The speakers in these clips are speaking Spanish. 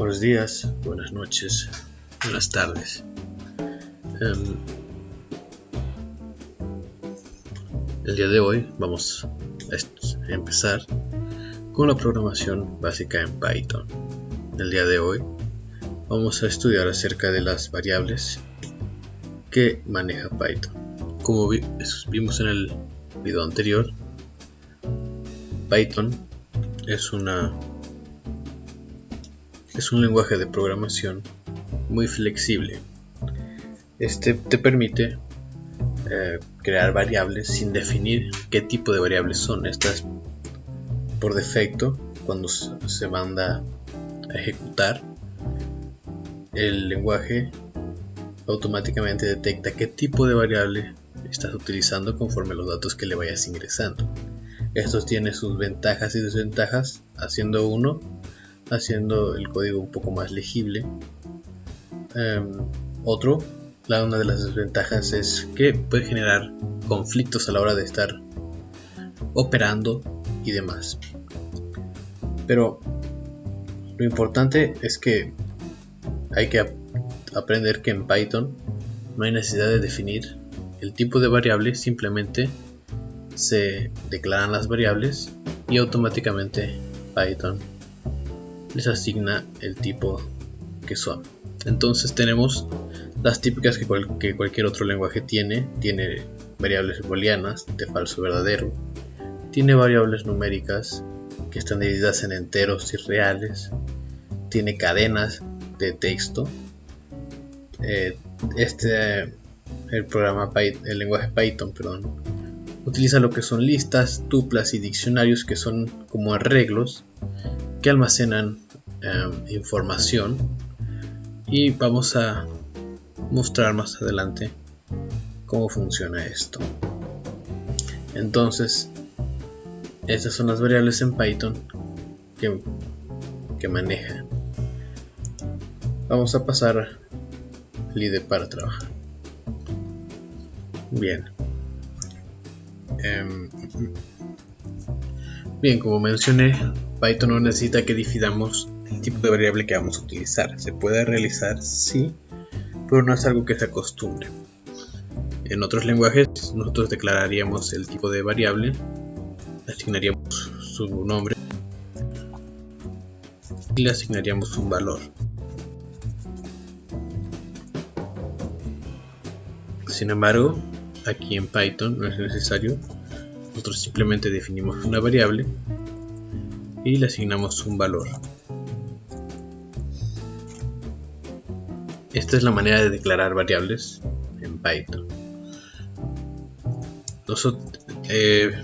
Buenos días, buenas noches, buenas tardes. El día de hoy vamos a empezar con la programación básica en Python. El día de hoy vamos a estudiar acerca de las variables que maneja Python. Como vimos en el video anterior, Python es un lenguaje de programación muy flexible. Este te permite crear variables sin definir qué tipo de variables son. Estas por defecto, cuando se manda a ejecutar, el lenguaje automáticamente detecta qué tipo de variable estás utilizando conforme a los datos que le vayas ingresando. Estos tienen sus ventajas y desventajas, haciendo el código un poco más legible. Una de las desventajas es que puede generar conflictos a la hora de estar operando y demás. Pero lo importante es que hay que aprender que en Python no hay necesidad de definir el tipo de variable, simplemente se declaran las variables y automáticamente Python les asigna el tipo que son. Entonces tenemos las típicas que cualquier otro lenguaje tiene variables booleanas de falso verdadero, tiene variables numéricas que están divididas en enteros y reales, tiene cadenas de texto. El lenguaje Python, utiliza lo que son listas, tuplas y diccionarios, que son como arreglos que almacenan información, y vamos a mostrar más adelante cómo funciona esto. Entonces, estas son las variables en Python que maneja. Vamos a pasar al IDE para trabajar. Bien, como mencioné, Python no necesita que definamos el tipo de variable que vamos a utilizar. Se puede realizar, sí, pero no es algo que se acostumbre. En otros lenguajes nosotros declararíamos el tipo de variable, asignaríamos su nombre y le asignaríamos un valor. Sin embargo, aquí en Python no es necesario. Nosotros simplemente definimos una variable y le asignamos un valor. Esta es la manera de declarar variables en Python.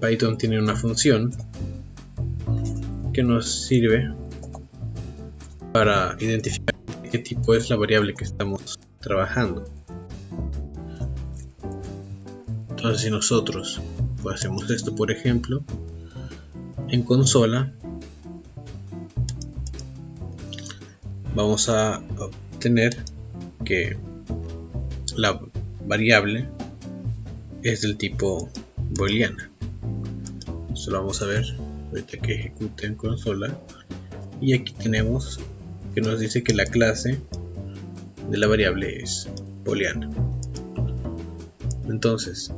Python tiene una función que nos sirve para identificar qué tipo es la variable que estamos trabajando. Entonces, si nosotros hacemos esto, por ejemplo, en consola, vamos a obtener que la variable es del tipo booleana. Eso lo vamos a ver ahorita que ejecute en consola, y aquí tenemos que nos dice que la clase de la variable es booleana. Entonces,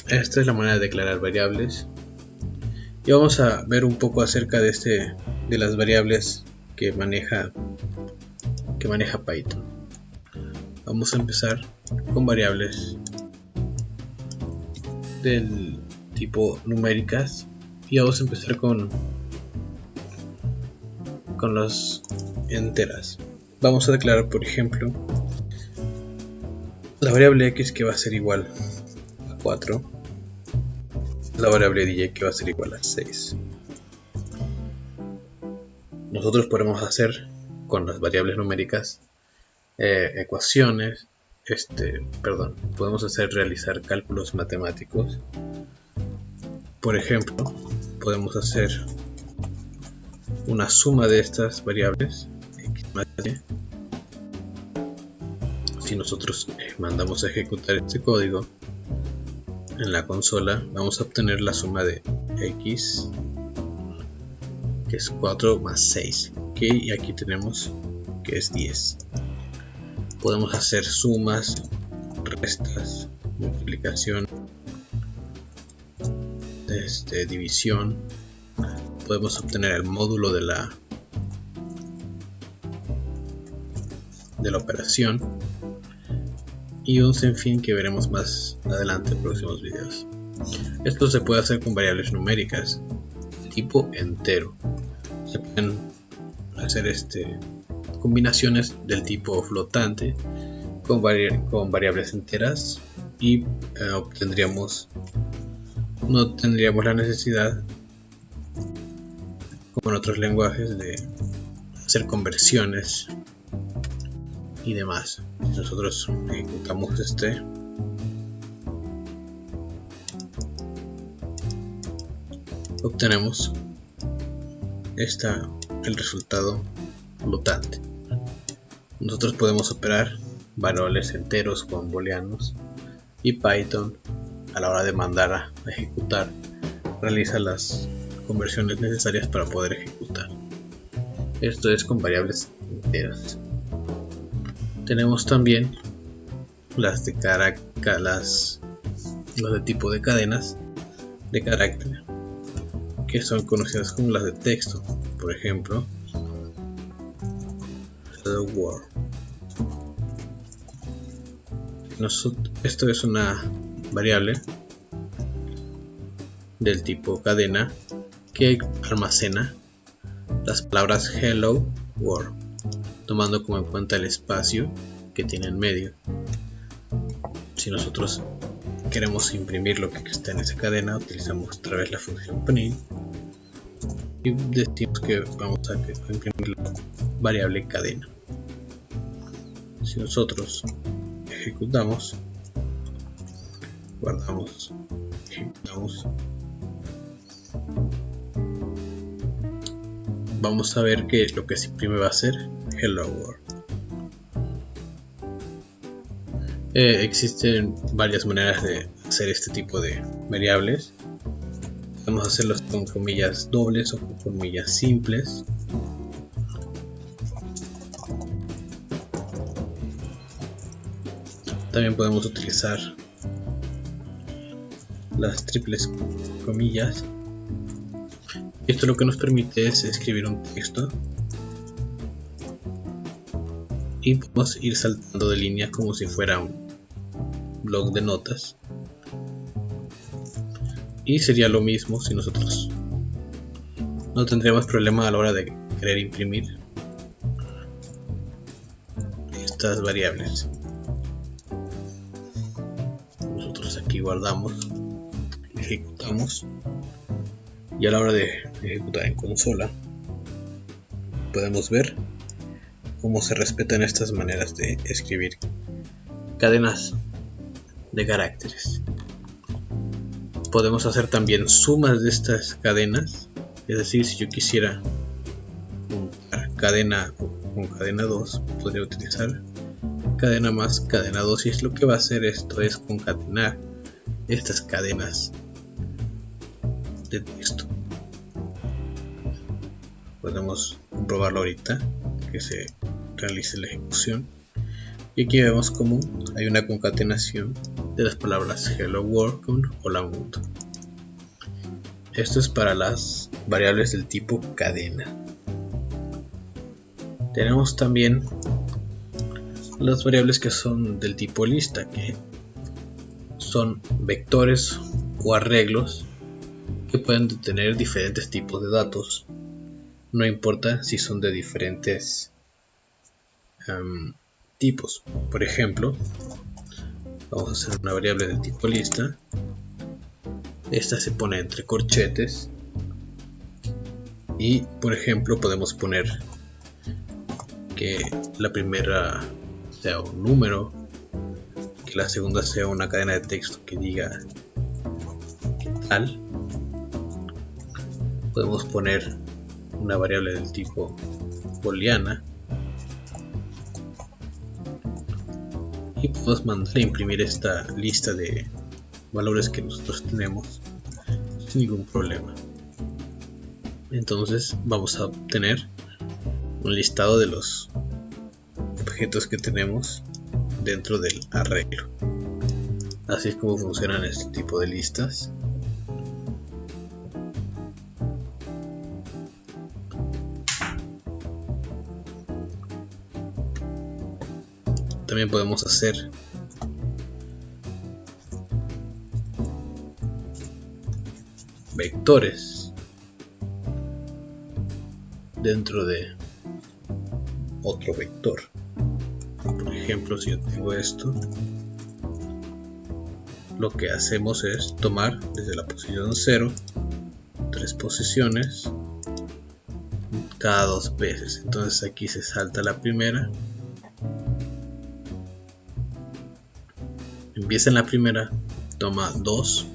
esta es la manera de declarar variables, y vamos a ver un poco acerca de las variables que maneja Python. Vamos a empezar con variables del tipo numéricas, y vamos a empezar con las enteras. Vamos a declarar, por ejemplo, la variable x, que va a ser igual a 4, la variable y, que va a ser igual a 6. Nosotros podemos hacer con las variables numéricas ecuaciones, podemos realizar cálculos matemáticos. Por ejemplo, podemos hacer una suma de estas variables x más y. Si nosotros mandamos a ejecutar este código en la consola, vamos a obtener la suma de x, que es 4 más 6, Ok, y aquí tenemos que es 10. Podemos hacer sumas, restas, multiplicación, división. Podemos obtener el módulo de la operación y un sinfín que veremos más adelante en próximos videos. Esto se puede hacer con variables numéricas tipo entero. Se pueden hacer combinaciones del tipo flotante con variables enteras y no tendríamos la necesidad, como en otros lenguajes, de hacer conversiones y demás. Si nosotros ejecutamos obtenemos el resultado flotante. Nosotros podemos operar valores enteros con booleanos y Python, a la hora de mandar a ejecutar, realiza las conversiones necesarias para poder ejecutar. Esto es con variables enteras. Tenemos también las de tipo de cadenas de carácter, que son conocidas como las de texto. Por ejemplo, hello world. Esto es una variable del tipo cadena que almacena las palabras hello world, tomando como en cuenta el espacio que tiene en medio. Si nosotros queremos imprimir lo que está en esa cadena, utilizamos otra vez la función print y decimos que vamos a imprimir la variable cadena. Si nosotros ejecutamos, guardamos, ejecutamos, vamos a ver que lo que se imprime va a ser hello world. Existen varias maneras de hacer este tipo de variables. Podemos hacerlos con comillas dobles o con comillas simples. También podemos utilizar las triples comillas. Esto lo que nos permite es escribir un texto y podemos ir saltando de línea como si fuera un blog de notas, y sería lo mismo si nosotros no tendríamos problema a la hora de querer imprimir estas variables. Nosotros aquí guardamos, ejecutamos, y a la hora de ejecutar en consola podemos ver cómo se respetan estas maneras de escribir cadenas de caracteres. Podemos hacer también sumas de estas cadenas, es decir, si yo quisiera juntar cadena con cadena 2, podría utilizar cadena más cadena 2, y es lo que va a hacer esto, es concatenar estas cadenas de texto. Podemos comprobarlo ahorita que se realice la ejecución, y aquí vemos cómo hay una concatenación de las palabras hello world con hola mundo. Esto es para las variables del tipo cadena. Tenemos también las variables que son del tipo lista, que son vectores o arreglos que pueden tener diferentes tipos de datos, no importa si son de diferentes tipos. Por ejemplo, vamos a hacer una variable del tipo lista. Esta se pone entre corchetes y, por ejemplo, podemos poner que la primera sea un número, que la segunda sea una cadena de texto que diga qué tal. Podemos poner una variable del tipo booleana y podemos mandar a imprimir esta lista de valores que nosotros tenemos sin ningún problema. Entonces vamos a obtener un listado de los objetos que tenemos dentro del arreglo. Así es como funcionan este tipo de listas. También podemos hacer vectores dentro de otro vector. Por ejemplo, si yo tengo esto, lo que hacemos es tomar desde la posición 0 3 posiciones cada 2 veces. Entonces aquí se salta la primera, empieza en la primera, toma 2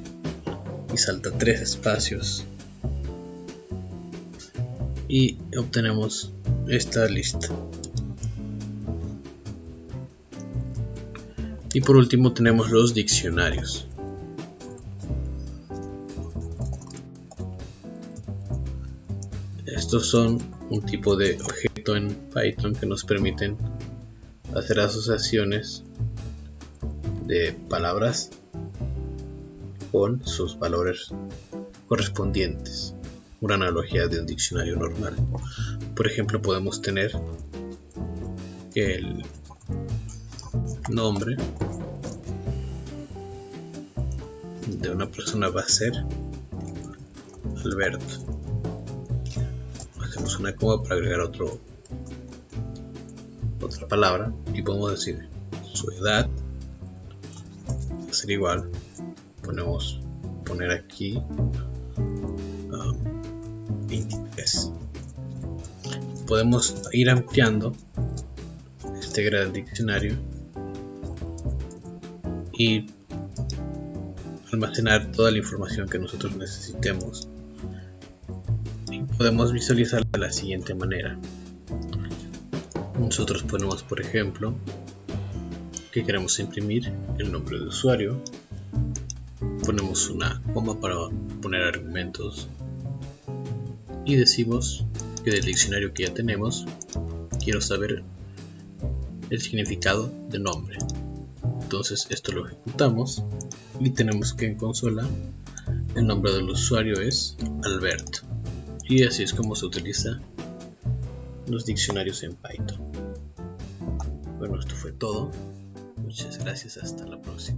y salta 3 espacios y obtenemos esta lista. Y por último tenemos los diccionarios. Estos son un tipo de objeto en Python que nos permiten hacer asociaciones de palabras con sus valores correspondientes. Una analogía de un diccionario normal. Por ejemplo, podemos tener que el nombre de una persona va a ser Alberto. Hacemos una coma para agregar otra palabra y podemos decir su edad va a ser igual. Poner aquí 23. Podemos ir ampliando este gran diccionario y almacenar toda la información que nosotros necesitemos, y podemos visualizarla de la siguiente manera. Nosotros ponemos, por ejemplo, que queremos imprimir el nombre de usuario, ponemos una coma para poner argumentos y decimos que del diccionario que ya tenemos quiero saber el significado de nombre. Entonces esto lo ejecutamos y tenemos que en consola el nombre del usuario es Alberto, y así es como se utiliza los diccionarios en Python. Bueno, esto fue todo. Muchas gracias, hasta la próxima.